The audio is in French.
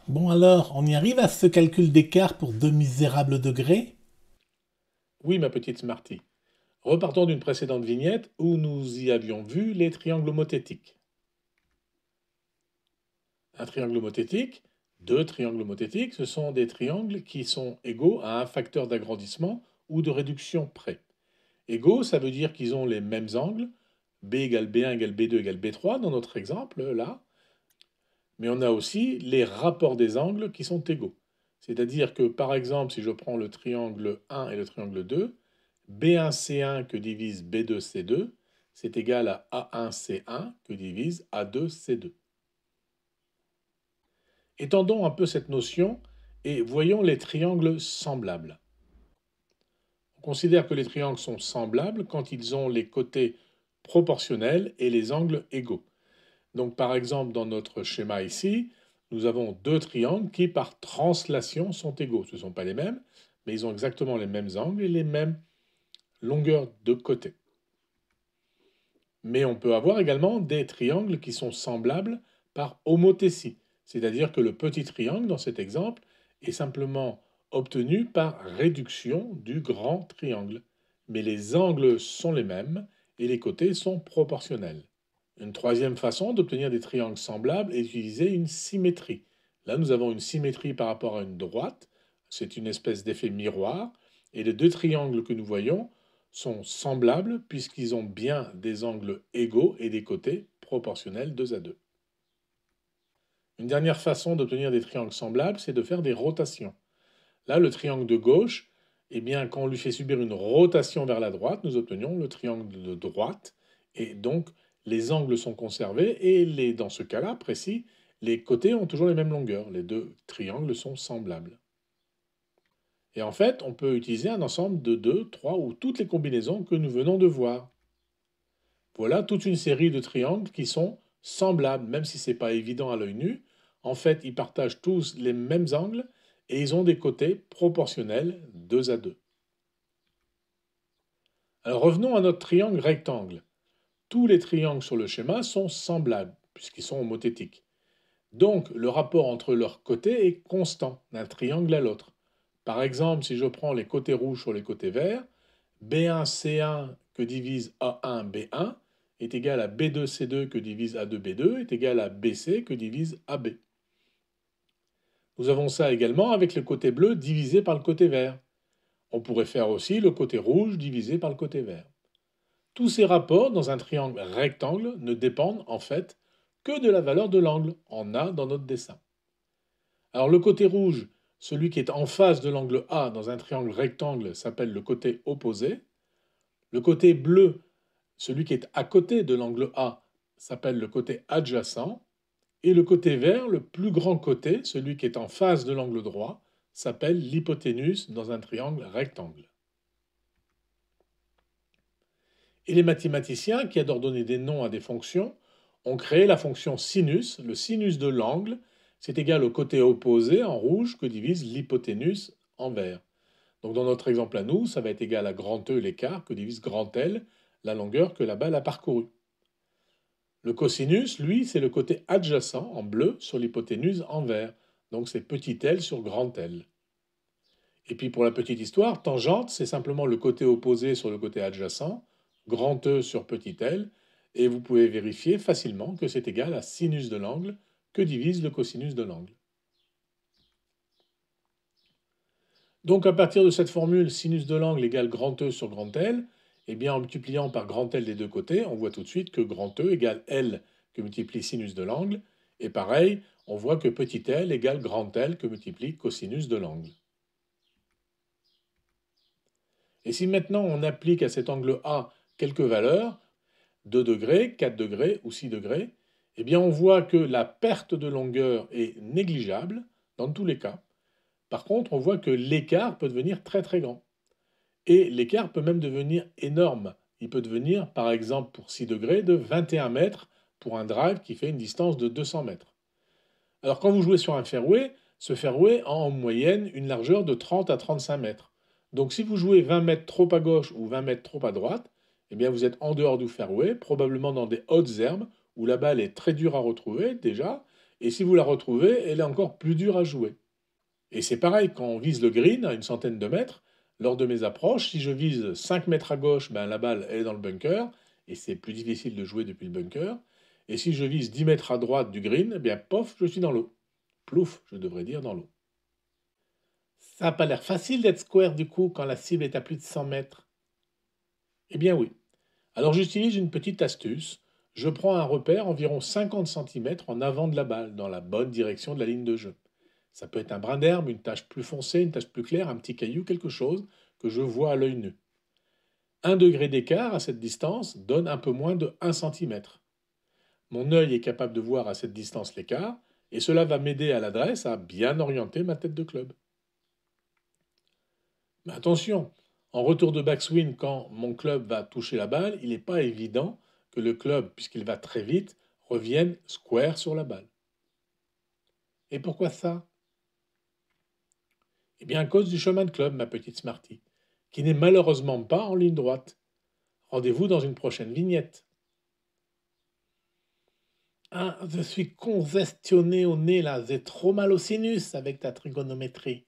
Bon alors, on y arrive à ce calcul d'écart pour deux misérables degrés? Oui, ma petite Smarty. Repartons d'une précédente vignette où nous y avions vu les triangles homothétiques. Un triangle homothétique, deux triangles homothétiques, ce sont des triangles qui sont égaux à un facteur d'agrandissement ou de réduction près. Égaux, ça veut dire qu'ils ont les mêmes angles, b égale b1 égale b2 égale b3 dans notre exemple là, mais on a aussi les rapports des angles qui sont égaux. C'est-à-dire que par exemple, si je prends le triangle 1 et le triangle 2, B1C1 que divise B2C2, c'est égal à A1C1 que divise A2C2. Étendons un peu cette notion et voyons les triangles semblables. On considère que les triangles sont semblables quand ils ont les côtés proportionnels et les angles égaux. Donc par exemple, dans notre schéma ici, nous avons deux triangles qui par translation sont égaux. Ce ne sont pas les mêmes, mais ils ont exactement les mêmes angles et les mêmes longueurs de côté. Mais on peut avoir également des triangles qui sont semblables par homothétie, c'est-à-dire que le petit triangle dans cet exemple est simplement obtenu par réduction du grand triangle. Mais les angles sont les mêmes et les côtés sont proportionnels. Une troisième façon d'obtenir des triangles semblables est d'utiliser une symétrie. Là, nous avons une symétrie par rapport à une droite. C'est une espèce d'effet miroir. Et les deux triangles que nous voyons sont semblables puisqu'ils ont bien des angles égaux et des côtés proportionnels 2 à 2. Une dernière façon d'obtenir des triangles semblables, c'est de faire des rotations. Là, le triangle de gauche, eh bien, quand on lui fait subir une rotation vers la droite, nous obtenions le triangle de droite. Et donc, les angles sont conservés et dans ce cas-là précis, les côtés ont toujours les mêmes longueurs. Les deux triangles sont semblables. Et en fait, on peut utiliser un ensemble de 2, 3 ou toutes les combinaisons que nous venons de voir. Voilà toute une série de triangles qui sont semblables, même si ce n'est pas évident à l'œil nu. En fait, ils partagent tous les mêmes angles et ils ont des côtés proportionnels 2 à 2. Alors revenons à notre triangle rectangle. Tous les triangles sur le schéma sont semblables, puisqu'ils sont homothétiques. Donc le rapport entre leurs côtés est constant d'un triangle à l'autre. Par exemple, si je prends les côtés rouges sur les côtés verts, B1C1 que divise A1B1 est égal à B2C2 que divise A2B2 est égal à BC que divise AB. Nous avons ça également avec le côté bleu divisé par le côté vert. On pourrait faire aussi le côté rouge divisé par le côté vert. Tous ces rapports dans un triangle rectangle ne dépendent en fait que de la valeur de l'angle en A dans notre dessin. Alors le côté rouge, celui qui est en face de l'angle A dans un triangle rectangle, s'appelle le côté opposé. Le côté bleu, celui qui est à côté de l'angle A, s'appelle le côté adjacent. Et le côté vert, le plus grand côté, celui qui est en face de l'angle droit, s'appelle l'hypoténuse dans un triangle rectangle. Et les mathématiciens, qui adorent donner des noms à des fonctions, ont créé la fonction sinus, le sinus de l'angle, c'est égal au côté opposé en rouge que divise l'hypoténuse en vert. Donc dans notre exemple à nous, ça va être égal à grand E l'écart que divise grand L la longueur que la balle a parcourue. Le cosinus, lui, c'est le côté adjacent en bleu sur l'hypoténuse en vert. Donc c'est petit l sur grand L. Et puis pour la petite histoire, tangente, c'est simplement le côté opposé sur le côté adjacent, grand E sur petit l, et vous pouvez vérifier facilement que c'est égal à sinus de l'angle que divise le cosinus de l'angle. Donc à partir de cette formule sinus de l'angle égale grand E sur grand L, eh bien en multipliant par grand L des deux côtés, on voit tout de suite que grand E égale L que multiplie sinus de l'angle, et pareil, on voit que petit l égale grand L que multiplie cosinus de l'angle. Et si maintenant on applique à cet angle A quelques valeurs, 2 degrés, 4 degrés ou 6 degrés, eh bien on voit que la perte de longueur est négligeable dans tous les cas. Par contre, on voit que l'écart peut devenir très très grand. Et l'écart peut même devenir énorme. Il peut devenir, par exemple, pour 6 degrés, de 21 mètres pour un drive qui fait une distance de 200 mètres. Alors quand vous jouez sur un fairway, ce fairway a en moyenne une largeur de 30 à 35 mètres. Donc si vous jouez 20 mètres trop à gauche ou 20 mètres trop à droite, eh bien vous êtes en dehors du fairway, probablement dans des hautes herbes, où la balle est très dure à retrouver déjà, Et si vous la retrouvez, elle est encore plus dure à jouer. Et c'est pareil, quand on vise le green à une centaine de mètres, lors de mes approches, si je vise 5 mètres à gauche, ben, la balle elle est dans le bunker, et c'est plus difficile de jouer depuis le bunker. Et si je vise 10 mètres à droite du green, eh bien pof, je suis dans l'eau. Plouf, je devrais dire dans l'eau. Ça n'a pas l'air facile d'être square du coup quand la cible est à plus de 100 mètres. Eh bien oui. Alors j'utilise une petite astuce. Je prends un repère environ 50 centimètres en avant de la balle, dans la bonne direction de la ligne de jeu. Ça peut être un brin d'herbe, une tache plus foncée, une tache plus claire, un petit caillou, quelque chose que je vois à l'œil nu. 1 degré d'écart à cette distance donne un peu moins de 1 centimètre. Mon œil est capable de voir à cette distance l'écart, et cela va m'aider à l'adresse à bien orienter ma tête de club. Mais attention, en retour de backswing, quand mon club va toucher la balle, il n'est pas évident que le club, puisqu'il va très vite, revienne square sur la balle. Et pourquoi ça? Eh bien à cause du chemin de club, ma petite Smarty, qui n'est malheureusement pas en ligne droite. Rendez-vous dans une prochaine vignette. Ah, je suis congestionné au nez là, j'ai trop mal au sinus avec ta trigonométrie.